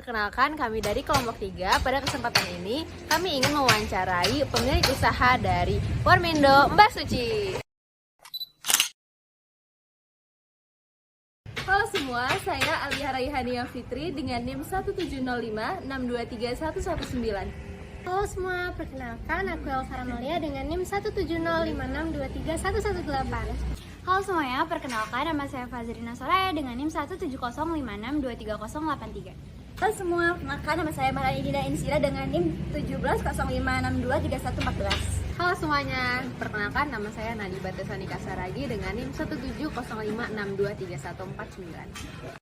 perkenalkan kami dari kelompok 3. Pada kesempatan ini, kami ingin mewawancarai pemilik usaha dari Warmindo, Mbak Suci. Halo semua, saya Alia Raihania Fitri dengan NIM 17056231119. Halo semua, perkenalkan aku Elsa Ramalia dengan NIM 17056231118. Halo semuanya, perkenalkan nama saya Fazrina Soraya dengan NIM 17056230083. Halo semua, perkenalkan nama saya Maharani Dinda Insira dengan NIM 17056233114. Halo semuanya, perkenalkan nama saya Nadi Batesani Kasaragi dengan NIM 17056233149.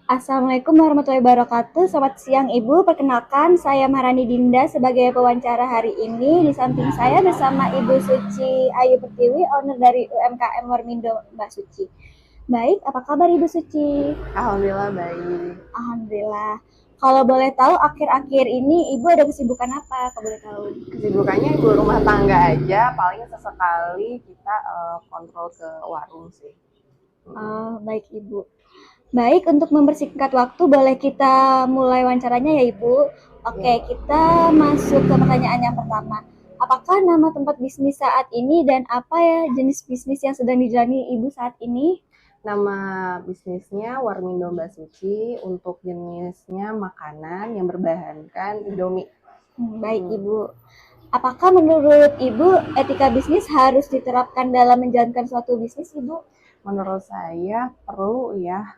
Assalamualaikum warahmatullahi wabarakatuh. Selamat siang Ibu, perkenalkan saya Maharani Dinda sebagai pewawancara hari ini. Di samping saya bersama Ibu Suci Ayu Pertiwi, owner dari UMKM Warmindo, Mbak Suci. Baik, apa kabar Ibu Suci? Alhamdulillah baik. Alhamdulillah. Kalau boleh tahu akhir-akhir ini Ibu ada kesibukan apa? Kalau boleh tahu? Kesibukannya ibu rumah tangga aja, paling sesekali kita kontrol ke warung sih. Baik Ibu. Baik, untuk mempersingkat waktu, boleh kita mulai wawancaranya ya Ibu? Oke, kita masuk ke pertanyaan yang pertama. Apakah nama tempat bisnis saat ini dan apa ya jenis bisnis yang sedang dijalani Ibu saat ini? Nama bisnisnya Warmindo Mbak Suci, untuk jenisnya makanan yang berbahankan Indomie. Baik Ibu. Apakah menurut Ibu etika bisnis harus diterapkan dalam menjalankan suatu bisnis Ibu? Menurut saya perlu ya.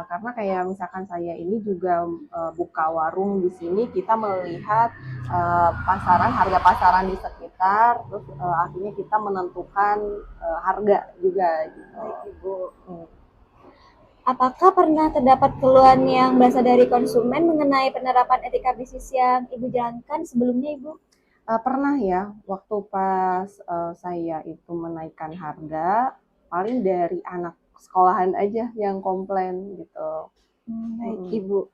Karena kayak misalkan saya ini juga buka warung di sini, kita melihat harga pasaran di sekitar, terus akhirnya kita menentukan harga juga gitu. Baik Ibu. Apakah pernah terdapat keluhan yang berasal dari konsumen mengenai penerapan etika bisnis yang Ibu jalankan sebelumnya Ibu? Pernah ya, waktu pas saya itu menaikkan harga, paling dari anak sekolahan aja yang komplain gitu. Baik Ibu.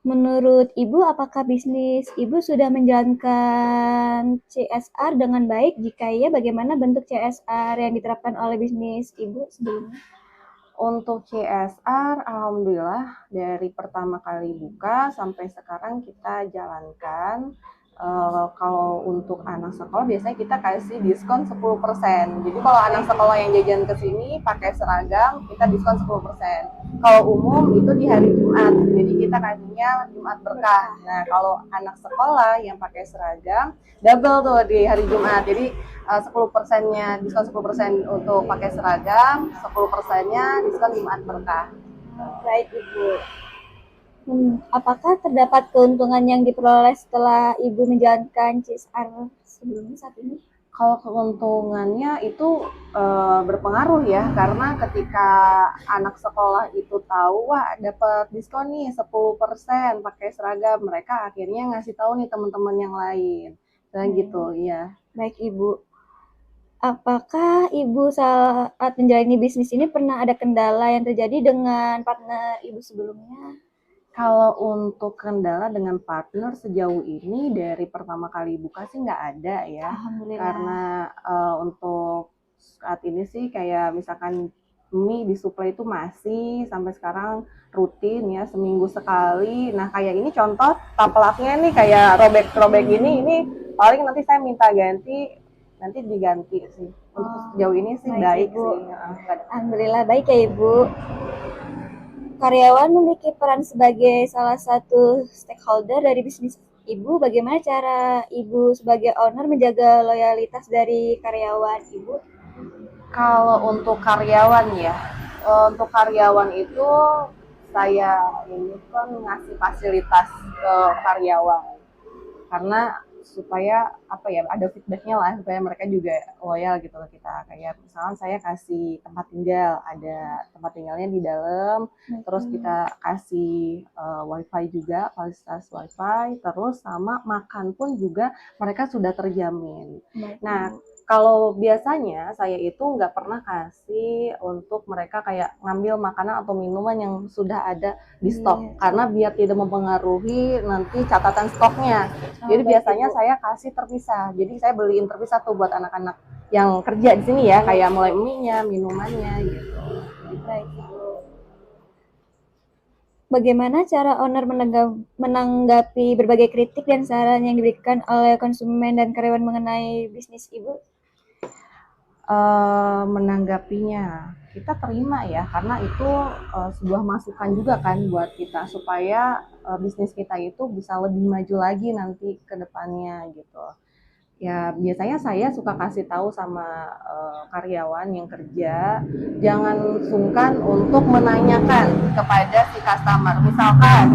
Menurut Ibu, apakah bisnis Ibu sudah menjalankan CSR dengan baik? Jika iya, bagaimana bentuk CSR yang diterapkan oleh bisnis Ibu sebelumnya? Untuk CSR, alhamdulillah dari pertama kali buka sampai sekarang kita jalankan. Kalau untuk anak sekolah biasanya kita kasih diskon 10%. Jadi kalau anak sekolah yang jajan ke sini pakai seragam, kita diskon 10%. Kalau umum itu di hari Jumat. Jadi kita kasihnya Jumat berkah. Nah, kalau anak sekolah yang pakai seragam, double tuh di hari Jumat. Jadi 10%-nya diskon 10% untuk pakai seragam, 10%-nya diskon Jumat berkah. Baik Ibu. Apakah terdapat keuntungan yang diperoleh setelah Ibu menjalankan CSR sebelumnya saat ini? Kalau keuntungannya itu berpengaruh ya, karena ketika anak sekolah itu tahu, wah dapat diskon nih 10% pakai seragam, mereka akhirnya ngasih tahu nih teman-teman yang lain. Dan gitu, iya. Baik Ibu. Apakah Ibu saat menjalani bisnis ini pernah ada kendala yang terjadi dengan partner Ibu sebelumnya? Kalau untuk kendala dengan partner sejauh ini dari pertama kali buka sih nggak ada ya. Alhamdulillah. Karena untuk saat ini sih kayak misalkan mie disuplai itu masih sampai sekarang rutin ya, seminggu sekali. Nah kayak ini contoh taplaknya nih kayak robek-robek ini paling nanti saya minta ganti, nanti diganti sih. Untuk sejauh ini sih baik Ibu. sih. Alhamdulillah baik ya Ibu. Karyawan memiliki peran sebagai salah satu stakeholder dari bisnis Ibu. Bagaimana cara Ibu sebagai owner menjaga loyalitas dari karyawan Ibu? Kalau untuk karyawan ya, untuk karyawan itu saya ini kan ngasih fasilitas ke karyawan karena supaya apa ya, ada feedbacknya lah supaya mereka juga loyal gitu ke kita. Kayak misalnya saya kasih tempat tinggal, ada tempat tinggalnya di dalam, terus kita kasih wifi juga, fasilitas wifi, terus sama makan pun juga mereka sudah terjamin. Nah kalau biasanya saya itu nggak pernah kasih untuk mereka kayak ngambil makanan atau minuman yang sudah ada di stok, karena biar tidak mempengaruhi nanti catatan stoknya. Jadi biasanya saya kasih terpisah. Jadi saya beliin terpisah tuh buat anak-anak yang kerja di sini ya, kayak mulai mie-nya, minumannya gitu. Baik, Ibu. Bagaimana cara owner menanggapi berbagai kritik dan saran yang diberikan oleh konsumen dan karyawan mengenai bisnis Ibu? Menanggapinya kita terima ya, karena itu sebuah masukan juga kan buat kita supaya bisnis kita itu bisa lebih maju lagi nanti ke depannya gitu. Ya biasanya saya suka kasih tahu sama karyawan yang kerja, jangan sungkan untuk menanyakan kepada si customer. Misalkan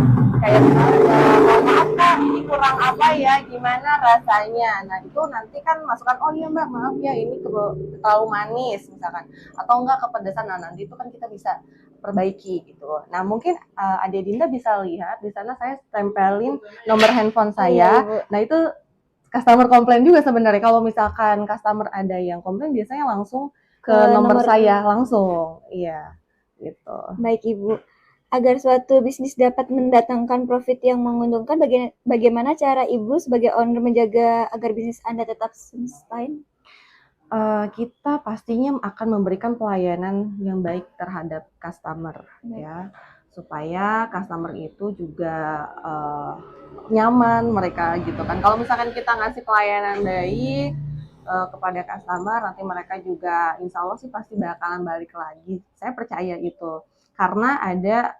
kayak misalnya, mohon maaf Kak, ini kurang apa ya, gimana rasanya. Nah itu nanti kan masukan, oh iya Mbak, maaf ya ini terlalu manis misalkan, atau enggak kepedesan. Nah nanti itu kan kita bisa perbaiki gitu. Nah mungkin Adik Dinda bisa lihat di sana saya tempelin nomor handphone saya. Nah itu customer komplain juga sebenarnya. Kalau misalkan customer ada yang komplain, biasanya langsung ke nomor saya langsung. Iya, gitu. Baik Ibu. Agar suatu bisnis dapat mendatangkan profit yang menguntungkan, bagaimana cara Ibu sebagai owner menjaga agar bisnis Anda tetap sustain? Kita pastinya akan memberikan pelayanan yang baik terhadap customer ya, supaya customer itu juga nyaman mereka gitu kan. Kalau misalkan kita ngasih pelayanan baik kepada customer, nanti mereka juga insya Allah sih pasti bakalan balik lagi. Saya percaya itu, karena ada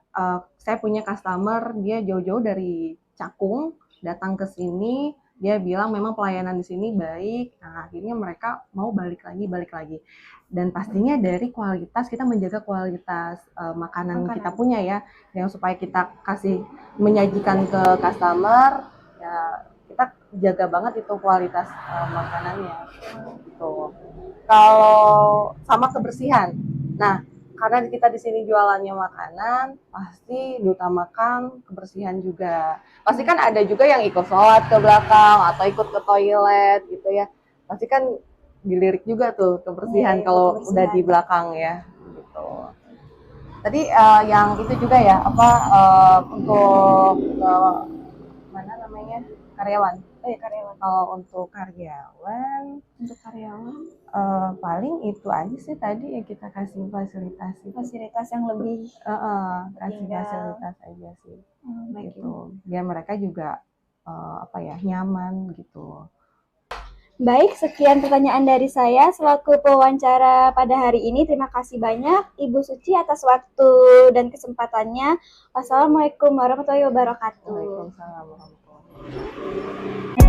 saya punya customer, dia jauh-jauh dari Cakung datang ke sini, dia bilang memang pelayanan di sini baik. Nah akhirnya mereka mau balik lagi. Dan pastinya dari kualitas, kita menjaga kualitas makanan kita punya ya, yang supaya kita kasih menyajikan ke customer ya, kita jaga banget itu kualitas makanannya gitu. Kalau sama kebersihan, nah karena kita di sini jualannya makanan, pasti diutamakan kebersihan juga. Pasti kan ada juga yang ikut sholat ke belakang atau ikut ke toilet gitu ya. Pasti kan dilirik juga tuh kebersihan kalau udah di belakang ya gitu. Tadi yang itu juga ya, apa untuk mana namanya, karyawan. Karyawan. Kalau untuk karyawan paling itu aja sih tadi ya, kita kasih fasilitas yang lebih kasih fasilitas aja sih gitu, biar mereka juga apa ya, nyaman gitu. Baik, sekian pertanyaan dari saya selaku pewawancara pada hari ini. Terima kasih banyak Ibu Suci atas waktu dan kesempatannya. Wassalamualaikum warahmatullahi wabarakatuh. Waalaikumsalam warahmatullahi wabarakatuh.